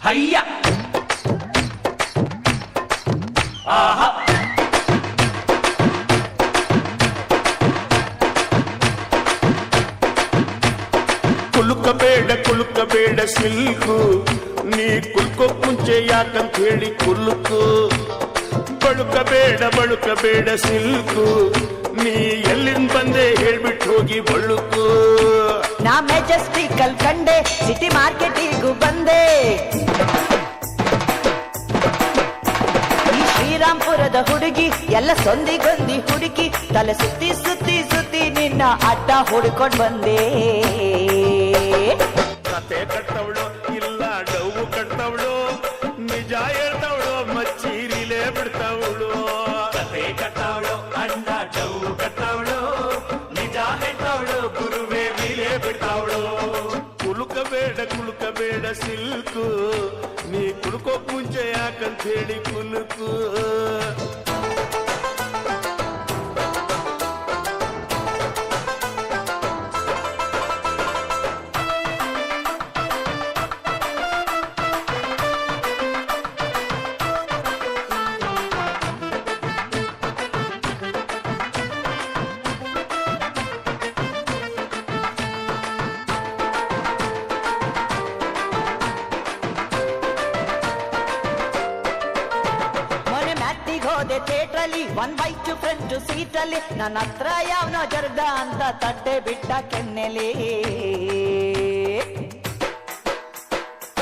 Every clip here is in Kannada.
ಹಯ್ಯ ಆಹಾ ಕುಲುಕ ಬೇಡ ಸಿಲ್ಕು ನೀ ಕುಲ್ಕೋಕ್ ಮುಂಚೆ ಯಾಕಂತ ಹೇಳಿ ಕುಲುಕು ಬಳುಕ ಬೇಡ ಸಿಲ್ಕು ನೀ ಎಲ್ಲಿಂದ ಬಂದೆ ಹೇಳ್ಬಿಟ್ಟು ಹೋಗಿ ಬಳುಕು ನಾ ಮೆಜೆಸ್ಟಿಕಲ್ ಕಂಡೆ ಸಿಟಿ ಮಾರ್ಕೆಟಿಗೂ ಬಂದೆ ಈ ಶ್ರೀರಾಮ್ಪುರದ ಹುಡುಗಿ ಎಲ್ಲ ಸೊಂದಿಗೊಂದಿ ಹುಡುಕಿ ತಲೆ ಸುತ್ತಿ ಸುತ್ತಿ ಸುತ್ತಿ ನಿನ್ನ ಅಡ್ಡ ಹುಡ್ಕೊಂಡ್ ಬಂದೆ ಕತೆ ಕಟ್ಟವಳು ಇಲ್ಲ ಡೌವು ಕಟ್ಟವಳು ನಿಜ ಹೇಳ್ತವಳು ಮಚ್ಚೀರಿಲೇ ಬಿಡ್ತವಳು ಕತೆ ಕಟ್ಟವಳು ಅಣ್ಣ ಡೌ ಕಟ್ಟವಳು ನಿಜ ಹೇಳ್ತವಳು ಗುರುವೇ ವೀಲೇ ಬಿಡ್ತಾವಳು ಕುಲುಕ ಬೇಡ ಸಿಲ್ಕು ನೀ ಕುಲ್ಕೋಕ್ ಮುಂಚೆ ಯಾಕಂತ ಹೇಳಿ ಕುಲುಕು ಹೋದೆ ಥಿಯೇಟ್ರಲ್ಲಿ 1/2 ಫ್ರಂಟ್ ಸೀಟಲ್ಲಿ ನನ್ನ ಹತ್ರ ಯಾವನೋ ಜರ್ದ ಅಂತ ತಟ್ಟೆ ಬಿಟ್ಟ ಕೆನ್ನೆಲಿ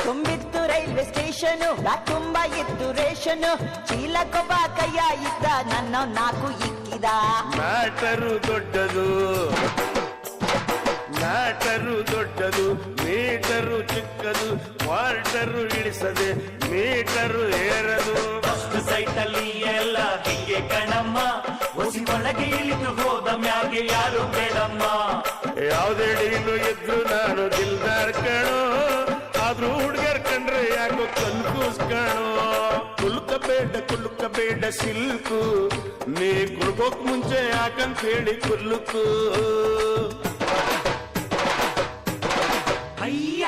ತುಂಬಿತ್ತು ರೈಲ್ವೆ ಸ್ಟೇಷನ್ ತುಂಬಾ ಇತ್ತು ರೇಷನ್ ಚೀಲಕ್ಕೊಬ್ಬ ಕೈಯ ಇದ್ದ ನನ್ನ 4 ಇಕ್ಕಿದ ಮ್ಯಾಟರು ದೊಡ್ಡದು ಮೀಟರು ಚಿಕ್ಕದು ವಾಲ್ಟರು ಇಳಿಸದೆ ಮೀಟರು ಏರದು ಸೈಟಲ್ಲಿ ಎಲ್ಲ ಹಿಂಗೆ ಕಣಮ್ಮ ಹೊಸಿ ಒಳಗೆ ಇಳಿದು ಹೋದ ಮ್ಯಾಗೆ ಯಾರು ಬೇಡಮ್ಮ ಯಾವುದೇ ಡೀಲು ಎದ್ರು ನಾನು ದಿಲ್ದಾರ್ ಕಣೋ ಆದ್ರೂ ಹುಡುಗರ್ ಕಂಡ್ರೆ ಯಾಕೋ ಕನ್ಫ್ಯೂಸ್ ಕಣೋ ಕುಲುಕ ಬೇಡ ಸಿಲ್ಕು ನೀ ಕುಲ್ಕೋಕ್ ಮುಂಚೆ ಯಾಕಂತ ಹೇಳಿ ಕುಲ್ಲುಕು ಹಯ್ಯ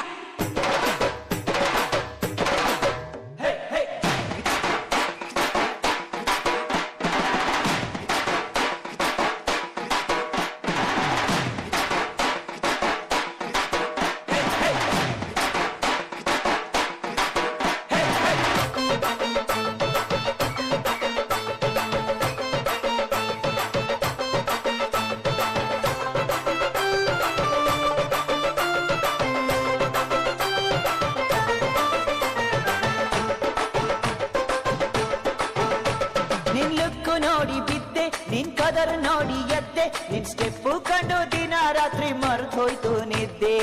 ನಿನ್ ಲುಕ್ಕು ನೋಡಿ ಬಿದ್ದೆ ನಿನ್ ಕದರ್ ನೋಡಿ ಎದ್ದೆ ನಿನ್ ಸ್ಟೆಪ್ಪು ಕಂಡು ದಿನ ರಾತ್ರಿ ಮರ್ತು ಹೋಯ್ತು ನಿದ್ದೆ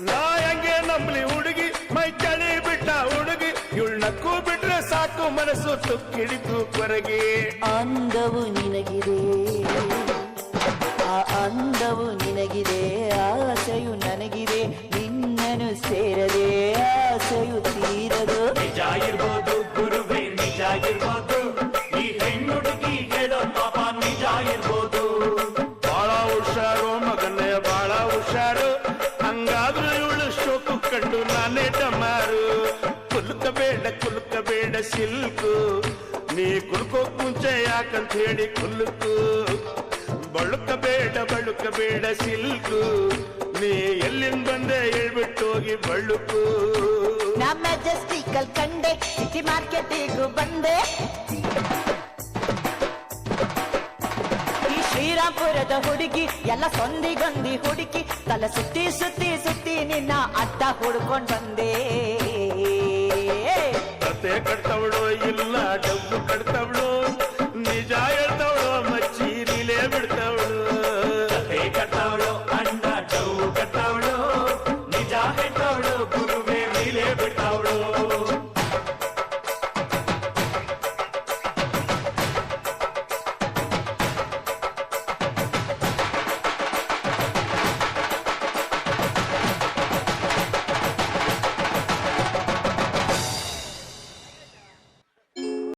ನಾ ಹೆಂಗೆ ನಂಬ್ಲಿ ಹುಡುಗಿ ಮೈ ಚಳಿ ಬಿಟ್ಟ ಹುಡುಗಿ ಇವಳು ನಕ್ಕು ಬಿಟ್ರೆ ಸಾಕು ಮನಸ್ಸು ತುಕ್ಕಿಡಿತು ಕೊರಗೆ ಅಂದವು ನಿನಗಿದೆ ಆ ಅಂದವು ನಿನಗಿದೆ ಆಸೆಯು ನನಗಿದೆ ನಿನ್ನನು ಸೇರದೆ ಆಸೆಯು ತೀರದು ನಿಜ ಇರ್ಬೋದು ಗುರುವೇ ನಿಜ ಇರ್ಬೋದು ಈ ಹೆಣ್ಣುಡುಗಿ ಹೇಳೋ ಪಾಪ ನಿಜ ಇರ್ಬೋದು ಬಾಳ ಹುಷಾರು ಮಗನೇ ಬಾಳ ಹುಷಾರು ಹಂಗಾದ್ರೂ ಇವಳು ಶೋಕು ಕಂಡು ನಾನೇ ಡಮಾರು ಕುಲುಕ ಬೇಡ ಸಿಲ್ಕು ನೀ ಕುಲ್ಕೋಕ್ ಮುಂಚೆ ಯಾಕಂತ ಹೇಳಿ ಕುಲುಕು ಬಳುಕ ಬೇಡ ಸಿಲ್ಕು ನೀ ಎಲ್ಲಿಂದ ಬಂದೆ ಹೇಳ್ಬಿಟ್ಟು ಹೋಗಿ ಬಳುಕು ನಾ ಮೆಜೆಸ್ಟಿಕಲ್ ಕಂಡೆ ಸಿಟಿ ಮಾರ್ಕೆಟಿಗೂ ಬಂದೆ ಈ ಶ್ರೀರಾಮ್ಪುರದ ಹುಡುಗಿ ಎಲ್ಲ ಸೊಂದಿಗೊಂದಿ ಹುಡುಕಿ ತಲೆ ಸುತ್ತಿ ಸುತ್ತಿ ಸುತ್ತಿ ನಿನ್ನ ಅಡ್ಡ ಹುಡ್ಕೊಂಡ್ ಬಂದೆ ಕತೆ ಕಟ್ತವಳು ಇಲ್ಲ ಡಬ್ಬು ಕಟ್ತವಳು ನಿಜ ಹೇಳ್ತವಳು